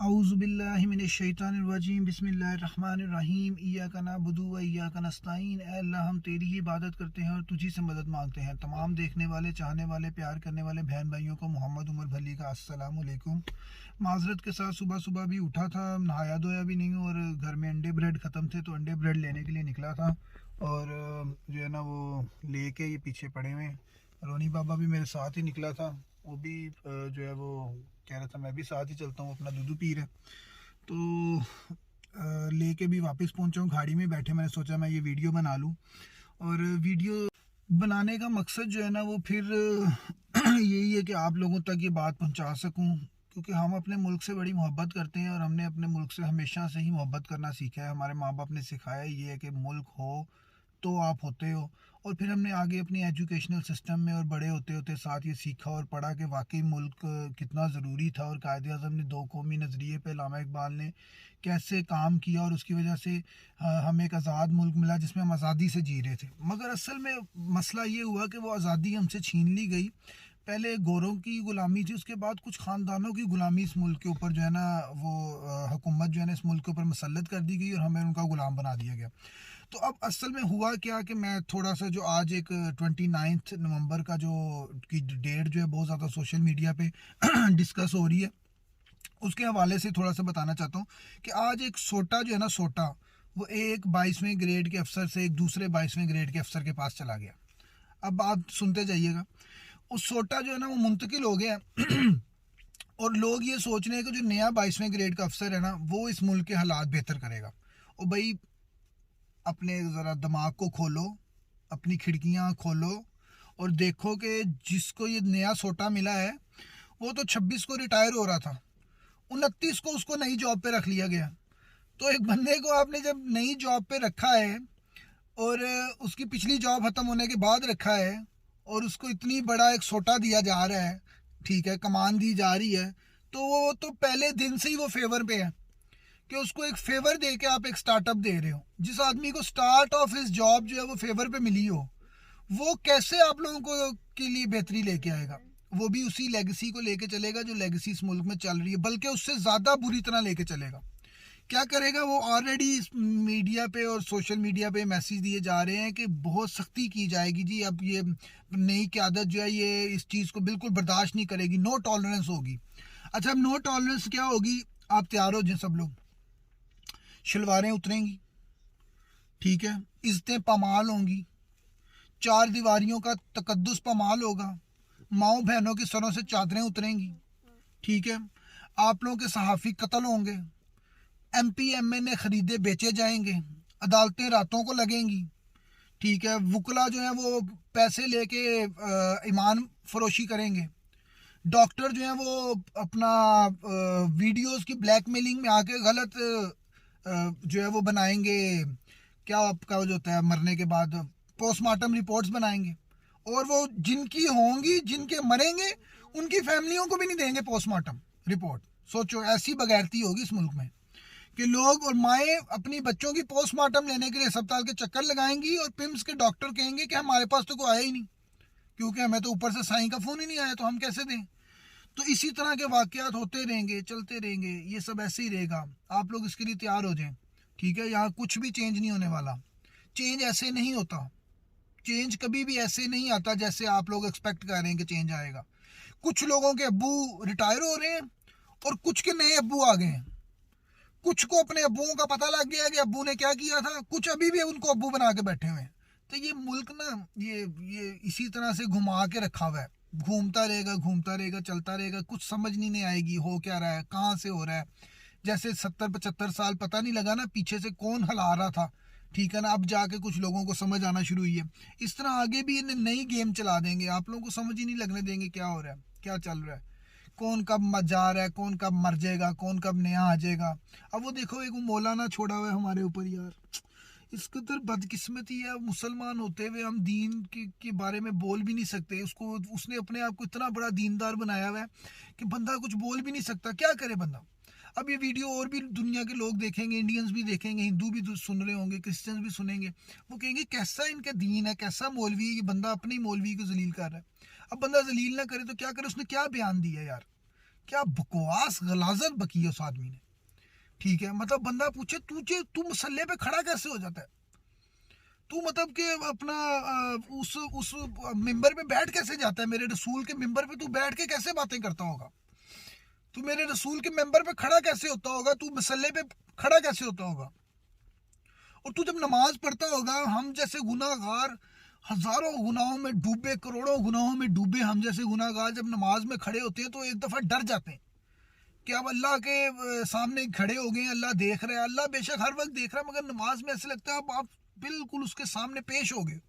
औज़ुबिल्लाहि मिनश्शैतानिर्रजीम बिस्मिल्लाहिर्रहमानिर्रहीम इय्याका नअबुदु व इय्याका नस्तईन। ऐ अल्लाह, हम तेरी ही इबादत करते हैं और तुझी से मदद मांगते हैं। तमाम देखने वाले, चाहने वाले, प्यार करने वाले बहन भाइयों को मोहम्मद उमर भली का अस्सलामु अलैकुम। माजरत के साथ सुबह सुबह भी उठा था, नहाया धोया भी नहीं हूँ और घर में अंडे ब्रेड ख़त्म थे तो अंडे ब्रेड लेने के लिए निकला था और जो है ना वो लेके ये पीछे पड़े हुए हैं। रोनी बाबा भी मेरे साथ ही निकला था, वो भी जो है वो कह रहा था मैं भी साथ ही चलता हूँ, अपना दूध पी रहे। तो लेके भी वापस पहुँचा हूँ, गाड़ी में बैठे मैंने सोचा मैं ये वीडियो बना लूँ। और वीडियो बनाने का मकसद जो है ना वो फिर यही है कि आप लोगों तक ये बात पहुँचा सकूँ, क्योंकि हम अपने मुल्क से बड़ी मोहब्बत करते हैं और हमने अपने मुल्क से हमेशा से ही मोहब्बत करना सीखा है। हमारे माँ बाप ने सिखाया ये है कि मुल्क हो तो आप होते हो। और फिर हमने आगे अपनी एजुकेशनल सिस्टम में और बड़े होते होते साथ ये सीखा और पढ़ा कि वाकई मुल्क कितना ज़रूरी था और कायदे आज़म ने दो कौमी नज़रिए पे अल्लामा इकबाल ने कैसे काम किया और उसकी वजह से हमें एक आज़ाद मुल्क मिला जिसमें हम आज़ादी से जी रहे थे। मगर असल में मसला ये हुआ कि वो आज़ादी हमसे छीन ली गई। पहले गोरों की गुलामी थी, उसके बाद कुछ ख़ानदानों की गुलामी इस मुल्क के ऊपर जो है ना वो हुकूमत जो है ना इस मुल्क के ऊपर मुसल्लत कर दी गई और हमें उनका गुलाम बना दिया गया। तो अब असल में हुआ क्या कि मैं थोड़ा सा जो आज एक 29 नवंबर का जो की डेट जो है बहुत ज़्यादा सोशल मीडिया पे डिस्कस हो रही है, उसके हवाले से थोड़ा सा बताना चाहता हूँ कि आज एक सोटा जो है ना सोटा वो एक 22वें ग्रेड के अफसर से एक दूसरे 22वें ग्रेड के अफसर के पास चला गया। अब आप सुनते जाइएगा। उस सोटा जो है ना वो मुंतकिल हो गया और लोग ये सोच रहे हैं कि जो नया 22वें ग्रेड का अफसर है ना वो इस मुल्क के हालात बेहतर करेगा। और भाई अपने ज़रा दिमाग को खोलो, अपनी खिड़कियां खोलो और देखो कि जिसको ये नया सोटा मिला है वो तो 26 को रिटायर हो रहा था, 29 को उसको नई जॉब पे रख लिया गया। तो एक बंदे को आपने जब नई जॉब पे रखा है और उसकी पिछली जॉब ख़त्म होने के बाद रखा है और उसको इतनी बड़ा एक सोटा दिया जा रहा है, ठीक है, कमान दी जा रही है, तो वो तो पहले दिन से ही वो फेवर पे है कि उसको एक फेवर दे के आप एक स्टार्टअप दे रहे हो। जिस आदमी को स्टार्ट ऑफ हिज जॉब जो है वो फेवर पे मिली हो, वो कैसे आप लोगों को के लिए बेहतरी लेके आएगा? वो भी उसी लेगेसी को लेके चलेगा जो लेगेसी इस मुल्क में चल रही है, बल्कि उससे ज़्यादा बुरी तरह लेके चलेगा। क्या करेगा वो? ऑलरेडी मीडिया पे और सोशल मीडिया पे मैसेज दिए जा रहे हैं कि बहुत सख्ती की जाएगी जी, अब ये नई क़यादत जो है ये इस चीज़ को बिल्कुल बर्दाश्त नहीं करेगी, नो टॉलरेंस होगी। अच्छा, अब नो टॉलरेंस क्या होगी? आप तैयार हो जाए सब लोग, शलवारें उतरेंगी, ठीक है, इज्जतें पामाल होंगी, चार दीवारियों का तकद्दुस पामाल होगा, माओ बहनों की सरों से चादरें उतरेंगी, ठीक है, आप लोगों के सहाफ़ी कत्ल होंगे, MPMA खरीदे बेचे जाएंगे, अदालतें रातों को लगेंगी, ठीक है, वकला जो है वो पैसे लेके ईमान फरोशी करेंगे, डॉक्टर जो है वो अपना वीडियोस की ब्लैकमेलिंग में आके गलत जो है वो बनाएंगे, क्या आपका जो होता है मरने के बाद पोस्टमार्टम रिपोर्ट्स बनाएंगे और वो जिनकी होंगी, जिनके मरेंगे, उनकी फैमिलियों को भी नहीं देंगे पोस्टमार्टम रिपोर्ट। सोचो, ऐसी बगैरती होगी इस मुल्क में कि लोग और माएँ अपनी बच्चों की पोस्टमार्टम लेने के लिए अस्पताल के चक्कर लगाएंगी और पिम्स के डॉक्टर कहेंगे कि हमारे पास तो कोई आया ही नहीं, क्योंकि हमें तो ऊपर से साईं का फ़ोन ही नहीं आया, तो हम कैसे दें? तो इसी तरह के वाक़यात होते रहेंगे, चलते रहेंगे, ये सब ऐसे ही रहेगा। आप लोग इसके लिए तैयार हो जाएं, ठीक है? यहाँ कुछ भी चेंज नहीं होने वाला। चेंज ऐसे नहीं होता, चेंज कभी भी ऐसे नहीं आता जैसे आप लोग एक्सपेक्ट कर रहे हैं कि चेंज आएगा। कुछ लोगों के अब्बू रिटायर हो रहे हैं और कुछ के नए अब्बू आ गए हैं। कुछ को अपने अब्बुओं का पता लग गया कि अब्बू ने क्या किया था, कुछ अभी भी उनको अब्बू बना के बैठे हुए हैं। तो ये मुल्क ना ये इसी तरह से घुमा के रखा हुआ है, घूमता रहेगा, चलता रहेगा, कुछ समझ नहीं आएगी हो क्या रहा है, कहाँ से हो रहा है। जैसे 70-75 साल पता नहीं लगा ना पीछे से कौन हिला रहा था, ठीक है ना, अब जाके कुछ लोगों को समझ आना शुरू हुई है। इस तरह आगे भी इन्हें नई गेम चला देंगे, आप लोगों को समझ ही नहीं लगने देंगे क्या हो रहा है, क्या चल रहा है, कौन कब मर जा रहा है, कौन कब मर जाएगा, कौन कब नया आ जाएगा। अब वो देखो एक मौलाना छोड़ा हुआ है हमारे ऊपर यार, इसके तो बदकिस्मती है, मुसलमान होते हुए हम दीन के बारे में बोल भी नहीं सकते। उसको उसने अपने आप को इतना बड़ा दीनदार बनाया हुआ है कि बंदा कुछ बोल भी नहीं सकता, क्या करे बंदा। अब ये वीडियो और भी दुनिया के लोग देखेंगे, इंडियंस भी देखेंगे, हिंदू भी सुन रहे होंगे, क्रिश्चियंस भी सुनेंगे, वो कहेंगे कैसा इनका दीन है, कैसा मौलवी है, ये बंदा अपने ही मौलवी को जलील कर रहा है। अब बंदा जलील ना करे तो क्या करे, उसने क्या बयान दिया यार, क्या बकवास गलाजत बकी है उस आदमी ने। ठीक है, मतलब बंदा पूछे तू मसल्ले पे खड़ा कैसे हो जाता है, तू मतलब कि अपना उस मिंबर पे बैठ कैसे जाता है, मेरे रसूल के मिंबर पे तू बैठ के कैसे बातें करता होगा, तू मेरे रसूल के मिंबर पे खड़ा कैसे होता होगा, तू मसल्ले पे खड़ा कैसे होता होगा। और तू जब नमाज पढ़ता होगा, हम जैसे गुनाहगार हजारों गुनाहों में डूबे, करोड़ों गुनाहों में डूबे हम जैसे गुनाहगार जब नमाज में खड़े होते हैं तो एक दफ़ा डर जाते हैं कि अब अल्लाह के सामने खड़े हो गए, अल्लाह देख रहा है। अल्लाह बेशक हर वक्त देख रहा है, मगर नमाज में ऐसे लगता है आप बिल्कुल उसके सामने पेश हो गए।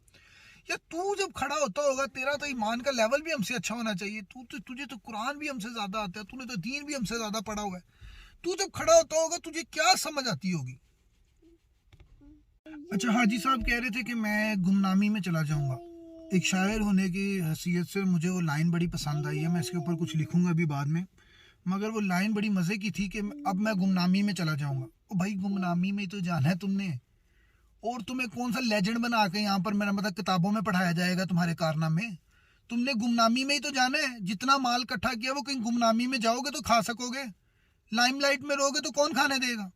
या तू जब खड़ा होता होगा, तेरा तो ईमान का लेवल भी हमसे अच्छा होना चाहिए, तुझे तो कुरान भी हमसे ज़्यादा आता है, तूने तो दीन भी हमसे ज़्यादा पढ़ा हुआ है। तू जब खड़ा होता होगा तुझे क्या समझ आती होगी। अच्छा, हाजी साहब कह रहे थे कि मैं गुमनामी में चला जाऊंगा। एक शायर होने की हैसियत से मुझे वो लाइन बड़ी पसंद आई है, मैं इसके ऊपर कुछ लिखूंगा अभी बाद में, मगर वो लाइन बड़ी मज़े की थी कि अब मैं गुमनामी में चला जाऊंगा। ओ भाई, गुमनामी में तो जाना है तुमने, और तुम्हें कौन सा लेजेंड बना के यहाँ पर मेरा मतलब किताबों में पढ़ाया जाएगा तुम्हारे कारनामे। तुमने गुमनामी में ही तो जाना है। जितना माल इकट्ठा किया वो कहीं गुमनामी में जाओगे तो खा सकोगे, लाइमलाइट में रहोगे तो कौन खाने देगा।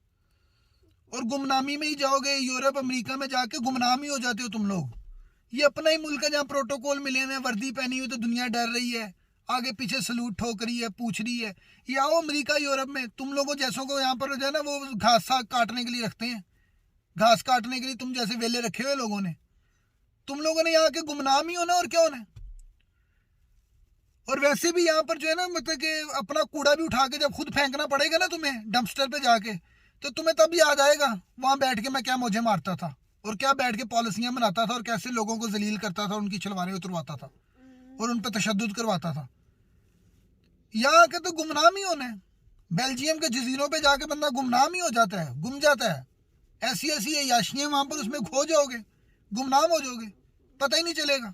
और गुमनामी में ही जाओगे, यूरोप अमेरिका में जाके गुमनाम ही हो जाते हो तुम लोग। ये अपना ही मुल्क है जहाँ प्रोटोकॉल मिले हुए, वर्दी पहनी हुई तो दुनिया डर रही है, आगे पीछे सलूट ठोक रही है, पूछ रही है। ये आओ अमेरिका यूरोप में, तुम लोगों जैसों को यहाँ पर जो है ना वो घास काटने के लिए रखते हैं, घास काटने के लिए तुम जैसे वेले रखे हुए लोगों ने। तुम लोगों ने यहाँ के गुमनाम ही होना, और क्या होना है। और वैसे भी यहाँ पर जो है ना मतलब कि अपना कूड़ा भी उठा के जब खुद फेंकना पड़ेगा ना तुम्हें डंपस्टर पे जाके, तो तुम्हें तब याद आएगा वहां बैठ के मैं क्या मौजे मारता था, और क्या बैठ के पॉलिसियां बनाता था, और कैसे लोगों को जलील करता था, उनकी छलवारें उतरवाता था और उन पर तशद्दुद करवाता था। यहाँ के तो गुमनाम ही होना है। बेल्जियम के जजीरों पे जाके बंदा गुमनाम ही हो जाता है, गुम जाता है। ऐसी ऐसी याशियां वहां पर उसमें खो जाओगे, गुमनाम हो जाओगे, पता ही नहीं चलेगा।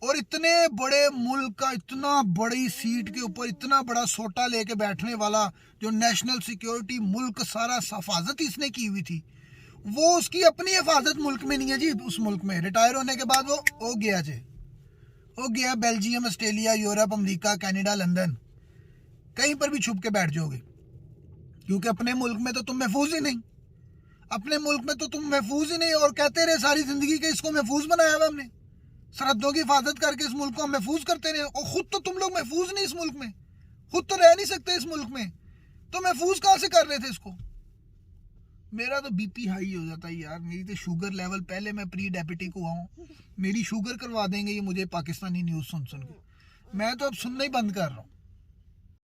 और इतने बड़े मुल्क का, इतना बड़ी सीट के ऊपर इतना बड़ा सोटा लेके बैठने वाला, जो नेशनल सिक्योरिटी मुल्क सारा हिफाजत इसने की हुई थी, वो उसकी अपनी हिफाजत मुल्क में नहीं है जी। उस मुल्क में रिटायर होने के बाद वो हो गया जी, हो गया Belgium, Australia, Europe, America, Canada, London, कहीं पर भी छुप के बैठ जाओगे, क्योंकि अपने मुल्क में तो तुम महफूज ही नहीं। अपने मुल्क में तो तुम महफूज ही नहीं, और कहते रहे सारी जिंदगी के इसको महफूज बनाया हुआ हमने, सरहदों की हिफाजत करके इस मुल्क को हम महफूज करते रहे। और खुद तो तुम लोग महफूज नहीं इस मुल्क में, खुद तो रह नहीं सकते इस मुल्क में, तो महफूज कहां से कर रहे थे इसको। मेरा तो बीपी हाई हो जाता है यार, मेरी तो शुगर लेवल, पहले मैं प्री डायबिटिक हुआ हूँ, मेरी शुगर करवा देंगे ये मुझे पाकिस्तानी न्यूज़ सुन सुन के। मैं तो अब सुनना ही बंद कर रहा हूँ।